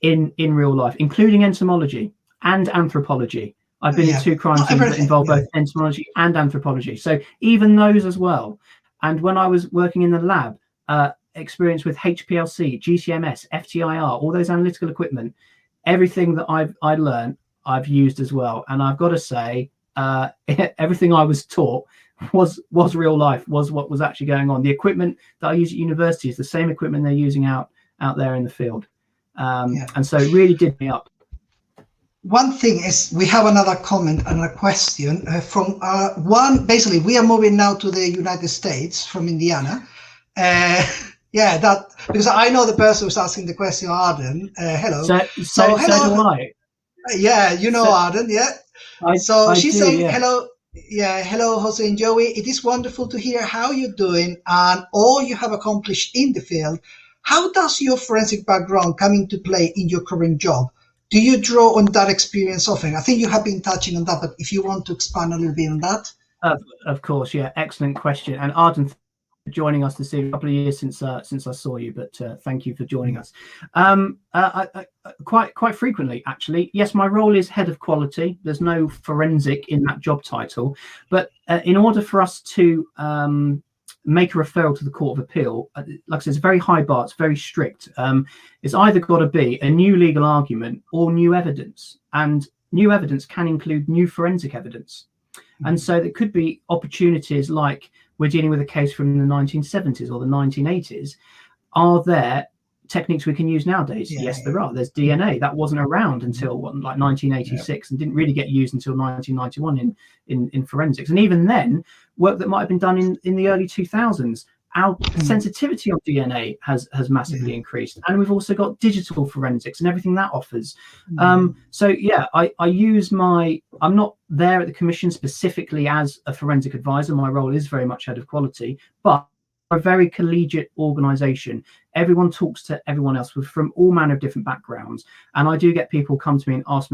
in real life, including entomology and anthropology. I've been in 2 crime scenes that involve both entomology and anthropology, so even those as well. And when I was working in the lab, experience with HPLC, GCMS, FTIR, all those analytical equipment, everything that I learned, I've used as well. And I've got to say, everything I was taught was real life, was what was actually going on. The equipment that I use at university is the same equipment they're using out there in the field. And so it really did me up. One thing is, we have another comment and a question from one. Basically, we are moving now to the United States from Indiana. That, because I know the person who's asking the question, Arden. Hello. So hello. Do I. Yeah, you know Arden. Yeah. She's saying hello. Yeah, hello, Jose and Joey. It is wonderful to hear how you're doing and all you have accomplished in the field. How does your forensic background come into play in your current job? Do you draw on that experience often? I think you have been touching on that, but if you want to expand a little bit on that. Of course, yeah, excellent question. And Arden, joining us this evening. A couple of years since I saw you, but thank you for joining us. Quite frequently, actually. Yes, my role is head of quality. There's no forensic in that job title, but in order for us to make a referral to the Court of Appeal, like I said, it's a very high bar. It's very strict. It's either got to be a new legal argument or new evidence, and new evidence can include new forensic evidence. And so there could be opportunities like, we're dealing with a case from the 1970s or the 1980s. Are there techniques we can use nowadays? Yes, there are. There's DNA that wasn't around until 1986 and didn't really get used until 1991 in forensics. And even then, work that might have been done in the early 2000s. Our sensitivity of DNA has massively increased, and we've also got digital forensics and everything that offers. So yeah, I use I'm not there at the commission specifically as a forensic advisor. My role is very much head of quality, but we're a very collegiate organization. Everyone talks to everyone else from all manner of different backgrounds, and I do get people come to me and ask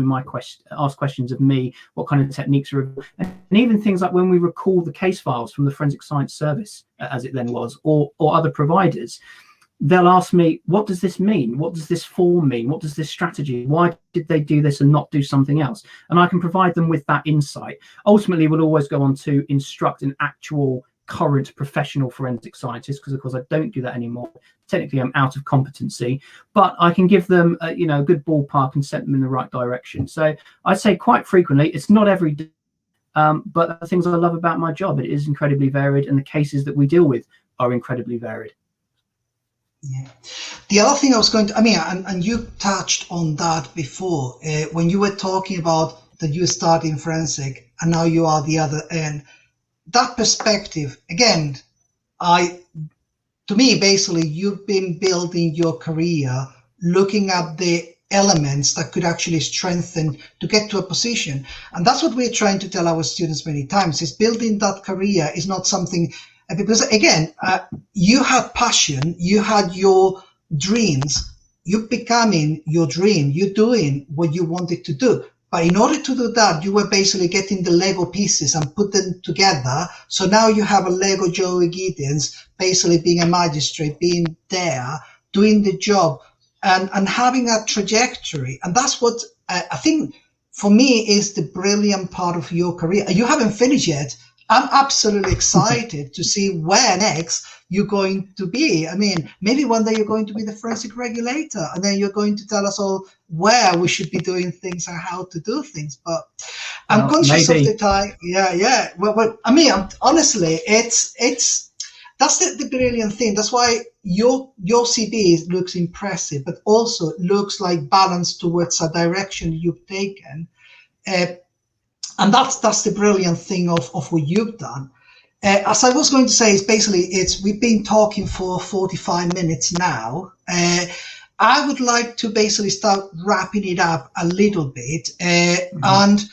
questions of me, what kind of techniques are, and even things like when we recall the case files from the Forensic Science Service, as it then was, or other providers. They'll ask me, what does this mean? What does this form mean? What does this strategy? Why did they do this and not do something else? And I can provide them with that insight. Ultimately, we'll always go on to instruct an actual current professional forensic scientist, because of course I don't do that anymore. Technically, I'm out of competency, but I can give them a good ballpark and set them in the right direction. So I'd say quite frequently, it's not every day, but the things I love about my job, it is incredibly varied, and the cases that we deal with are incredibly varied. Yeah. The other thing I was going to, I mean, and you touched on that before when you were talking about that you started in forensic and now you are the other end. That perspective, again, to me, basically, you've been building your career looking at the elements that could actually strengthen to get to a position. And that's what we're trying to tell our students many times is building that career is not something, because again, you had passion, you had your dreams, you're becoming your dream, you're doing what you wanted to do. But in order to do that, you were basically getting the Lego pieces and put them together. So now you have a Lego Joey Giddings, basically being a magistrate, being there, doing the job, and having a trajectory. And that's what I think for me is the brilliant part of your career. You haven't finished yet. I'm absolutely excited to see where next you're going to be. I mean, maybe one day you're going to be the forensic regulator, and then you're going to tell us all where we should be doing things and how to do things. But I'm conscious of the time. Yeah. Well, I mean, honestly, it's that's the brilliant thing. That's why your CV looks impressive, but also looks like balanced towards a direction you've taken. And that's the brilliant thing of what you've done. As I was going to say, is basically we've been talking for 45 minutes now. I would like to basically start wrapping it up a little bit. And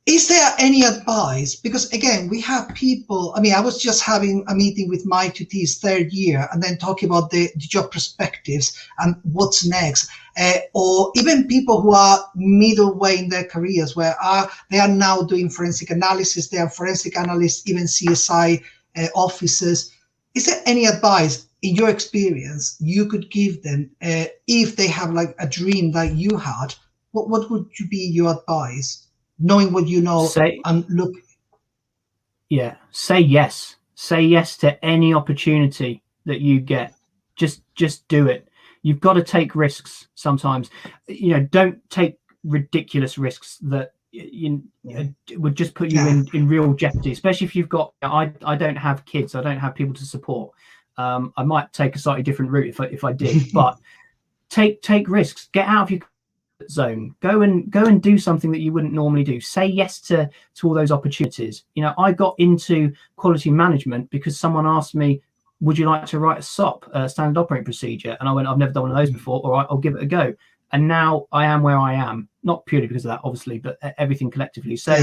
is there any advice? Because again, we have people, I mean, I was just having a meeting with my tutees third year and then talking about the job perspectives and what's next. Or even people who are middle way in their careers where they are now doing forensic analysis, they are forensic analysts, even CSI officers. Is there any advice in your experience you could give them if they have like a dream that you had? What would be your advice? Knowing what you know and look. Yeah, say yes. Say yes to any opportunity that you get. Just do it. You've got to take risks sometimes. You know, don't take ridiculous risks that would just put you in real jeopardy, especially if you've got, I don't have kids. I don't have people to support. I might take a slightly different route if I did, but take risks, get out of your zone, go and do something that you wouldn't normally do. Say yes to all those opportunities. You know, I got into quality management because someone asked me, would you like to write a SOP, standard operating procedure? And I went, I've never done one of those before. All right, I'll give it a go. And now I am where I am, not purely because of that, obviously, but everything collectively. So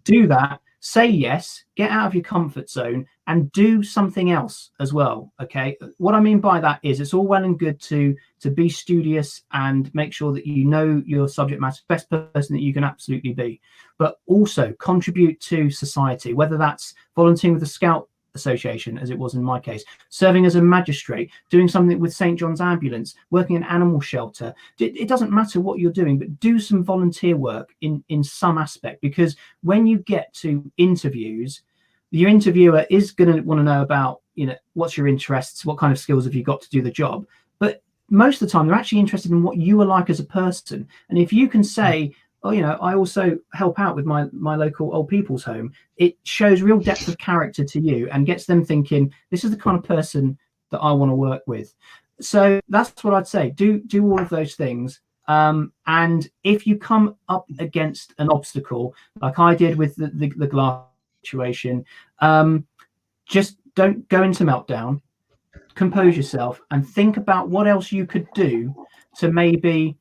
do that, say yes, get out of your comfort zone and do something else as well. Okay. What I mean by that is it's all well and good to be studious and make sure that you know your subject matter, best person that you can absolutely be, but also contribute to society, whether that's volunteering with the Scout Association, as it was in my case, serving as a magistrate, doing something with St. John's Ambulance, working in an animal shelter. It doesn't matter what you're doing, but do some volunteer work in some aspect, because when you get to interviews, your interviewer is going to want to know about, you know, what's your interests, what kind of skills have you got to do the job. But most of the time, they're actually interested in what you are like as a person. And if you can say, oh, you know, I also help out with my local old people's home, it shows real depth of character to you and gets them thinking, this is the kind of person that I want to work with. So that's what I'd say. Do all of those things. And if you come up against an obstacle, like I did with the glass situation, just don't go into meltdown, compose yourself and think about what else you could do to maybe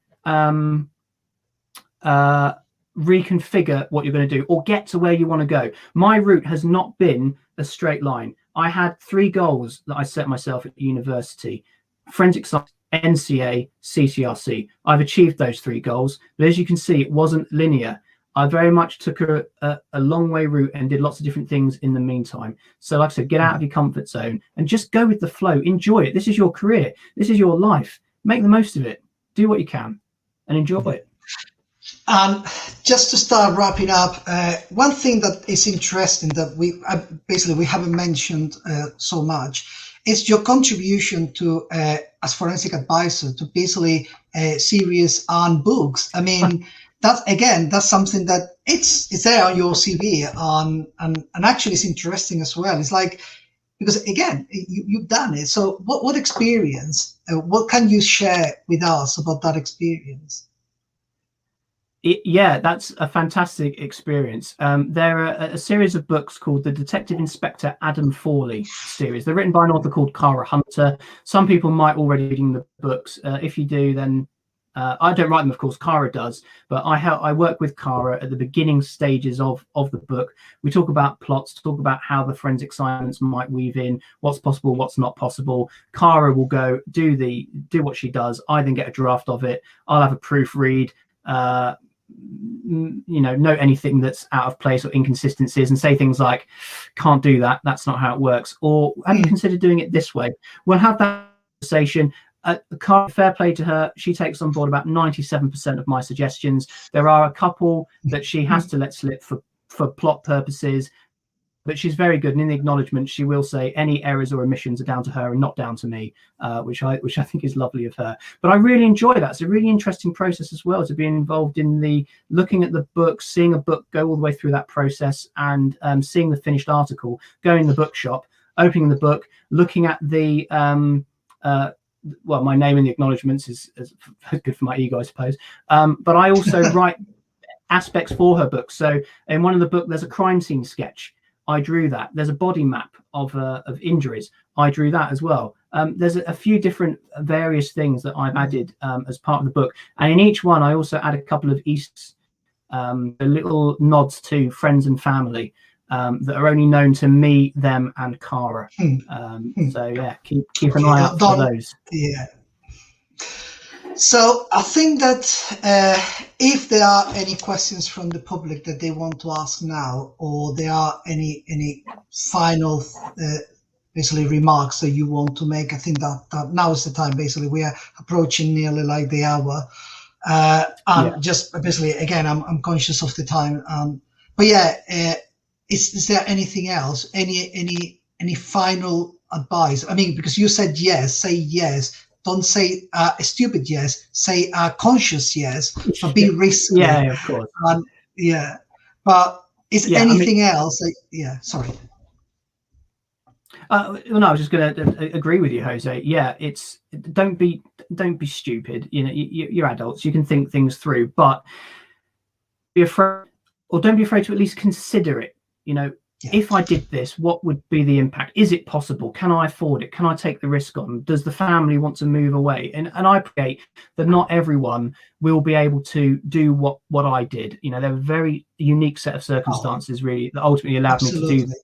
reconfigure what you're going to do or get to where you want to go. My route has not been a straight line. I had 3 goals that I set myself at university: forensic science, NCA, CCRC. I've achieved those 3 goals, but as you can see, it wasn't linear. I very much took a long way route and did lots of different things in the meantime. So like I said, get out of your comfort zone and just go with the flow. Enjoy it. This is your career. This is your life. Make the most of it. Do what you can and enjoy it. Just to start wrapping up, one thing that is interesting that we haven't mentioned so much is your contribution to as forensic advisor to basically series and books. I mean, that's something that it's there on your CV, and actually it's interesting as well. It's like, because again, you've done it. So what experience, what can you share with us about that experience? Yeah, that's a fantastic experience. There are a series of books called the Detective Inspector Adam Fawley series. They're written by an author called Cara Hunter. Some people might already be reading the books. If you do, then I don't write them, of course. Cara does, but I work with Cara at the beginning stages of the book. We talk about plots, talk about how the forensic science might weave in, what's possible, what's not possible. Cara will go do what she does. I then get a draft of it. I'll have a proofread. Note anything that's out of place or inconsistencies and say things like, can't do that, that's not how it works, or have you considered doing it this way? We'll have that conversation. Fair play to her, she takes on board about 97% of my suggestions. There are a couple that she has to let slip for plot purposes, but she's very good, and in the acknowledgement she will say any errors or omissions are down to her and not down to me, which I think is lovely of her. But I really enjoy that. It's a really interesting process as well, to be involved in the looking at the book, seeing a book go all the way through that process, and seeing the finished article, going in the bookshop, opening the book, looking at the well, my name in the acknowledgements is good for my ego, I suppose, but I also write aspects for her book. So in one of the book there's a crime scene sketch. I drew that. There's a body map of injuries. I drew that as well. There's a few different various things that I've added as part of the book. And in each one, I also add a couple of Easts, little nods to friends and family that are only known to me, them, and Cara. So yeah, keep an eye out for those. Yeah. So I think that if there are any questions from the public that they want to ask now, or there are any final basically remarks that you want to make, I think that now is the time. Basically, we are approaching nearly like the hour. Just basically, again, I'm conscious of the time. But yeah, is there anything else? Any final advice? I mean, because you said yes, say yes. Don't say a stupid yes. Say a conscious yes, but be risky. Yeah, of course. Yeah, but is anything else? Sorry. No, I was just going to agree with you, Jose. Yeah, don't be stupid. You're adults. You can think things through, but be afraid, or don't be afraid to at least consider it. If I did this, what would be the impact? Is it possible? Can I afford it? Can I take the risk on? Does the family want to move away? And I appreciate that not everyone will be able to do what I did. There are a very unique set of circumstances, really, that ultimately allowed me to do this.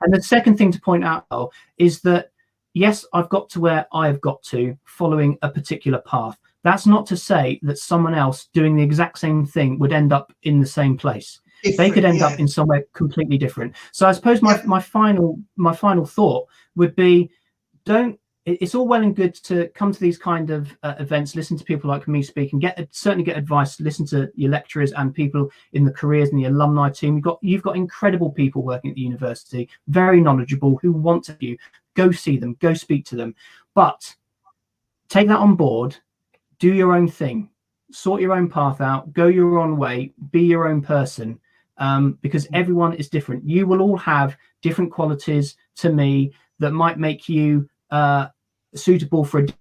And the second thing to point out is that, yes, I've got to where I've got to following a particular path. That's not to say that someone else doing the exact same thing would end up in the same place. They could end up in somewhere completely different. So I suppose my final thought would be, it's all well and good to come to these kind of events, listen to people like me speak, and certainly get advice, listen to your lecturers and people in the careers and the alumni team. You've got incredible people working at the university, very knowledgeable, who want to you. Go see them, go speak to them. But take that on board, do your own thing, sort your own path out, go your own way, be your own person. Because everyone is different. You will all have different qualities to me that might make you suitable for a job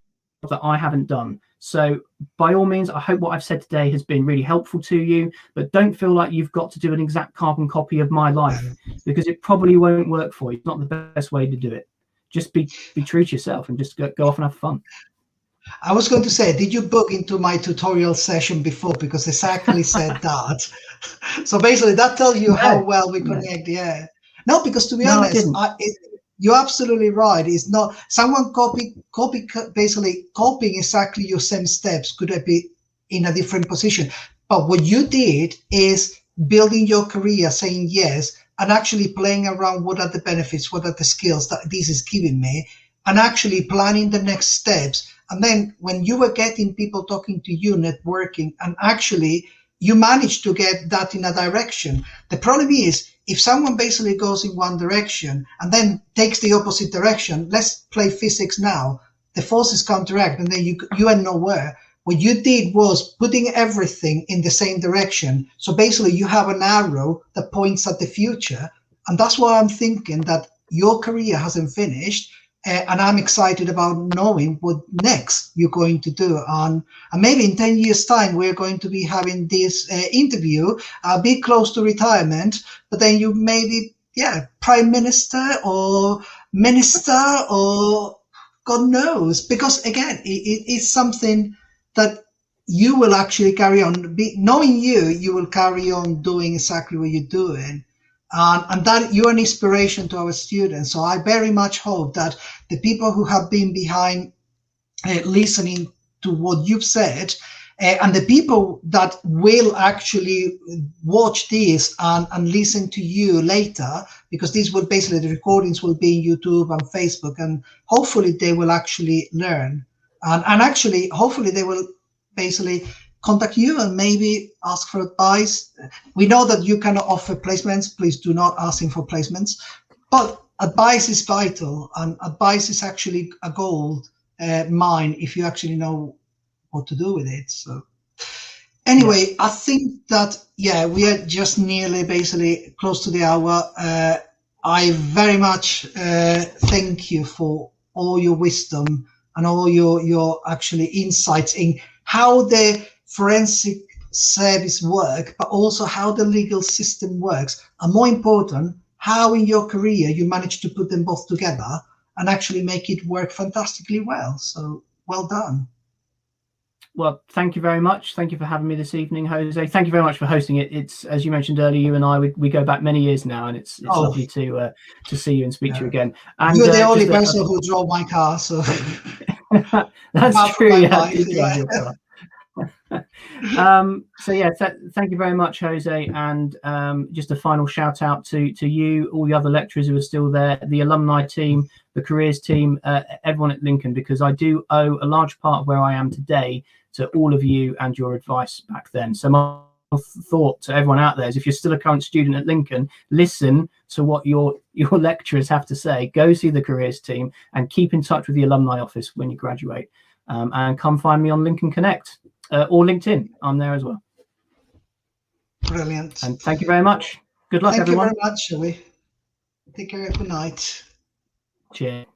that I haven't done. So by all means, I hope what I've said today has been really helpful to you, but don't feel like you've got to do an exact carbon copy of my life, because it probably won't work for you. It's not the best way to do it. Just be true to yourself and just go off and have fun. I was going to say, did you book into my tutorial session before? Because exactly said that. So basically, that tells you how well we connect. Yeah. No, because to be honest, you're absolutely right. It's not someone basically copying exactly your same steps could be in a different position. But what you did is building your career, saying yes, and actually playing around. What are the benefits? What are the skills that this is giving me? And actually planning the next steps. And then when you were getting people talking to you, networking, and actually you managed to get that in a direction. The problem is, if someone basically goes in one direction and then takes the opposite direction, let's play physics now. The forces counteract and then you are nowhere. What you did was putting everything in the same direction. So basically you have an arrow that points at the future. And that's why I'm thinking that your career hasn't finished. And I'm excited about knowing what next you're going to do. And maybe in 10 years' time, we're going to be having this interview, a bit close to retirement, but then you maybe, prime minister or minister or God knows. Because again, it's something that you will actually carry on. Knowing you will carry on doing exactly what you're doing. And that you're an inspiration to our students. So I very much hope that the people who have been behind listening to what you've said, and the people that will actually watch this and listen to you later, because these will basically, the recordings will be in YouTube and Facebook, and hopefully they will actually learn. And actually, hopefully they will basically contact you and maybe ask for advice. We know that you cannot offer placements. Please do not ask him for placements. But advice is vital, and advice is actually a gold mine if you actually know what to do with it. So anyway, I think that, we are just nearly basically close to the hour. I very much thank you for all your wisdom and all your actually insights in how the forensic service work, but also how the legal system works, and more important, how in your career you manage to put them both together and actually make it work fantastically well. So well done. Well, thank you very much. Thank you for having me this evening, Jose. Thank you very much for hosting it. It's, as you mentioned earlier, you and I, we go back many years now, and it's lovely to see you and speak to you again. And you're the only person who drove my car, so that's true. Yeah, you drive your car. Thank you very much, Jose, and just a final shout out to you, all the other lecturers who are still there, the alumni team, the careers team, everyone at Lincoln, because I do owe a large part of where I am today to all of you and your advice back then. So my thought to everyone out there is, if you're still a current student at Lincoln, listen to what your lecturers have to say, go see the careers team, and keep in touch with the alumni office when you graduate, and come find me on Lincoln Connect. Or LinkedIn, I'm there as well. Brilliant. And thank you very much. Good luck, everyone. Thank you very much, Joey. Take care. Good night. Cheers.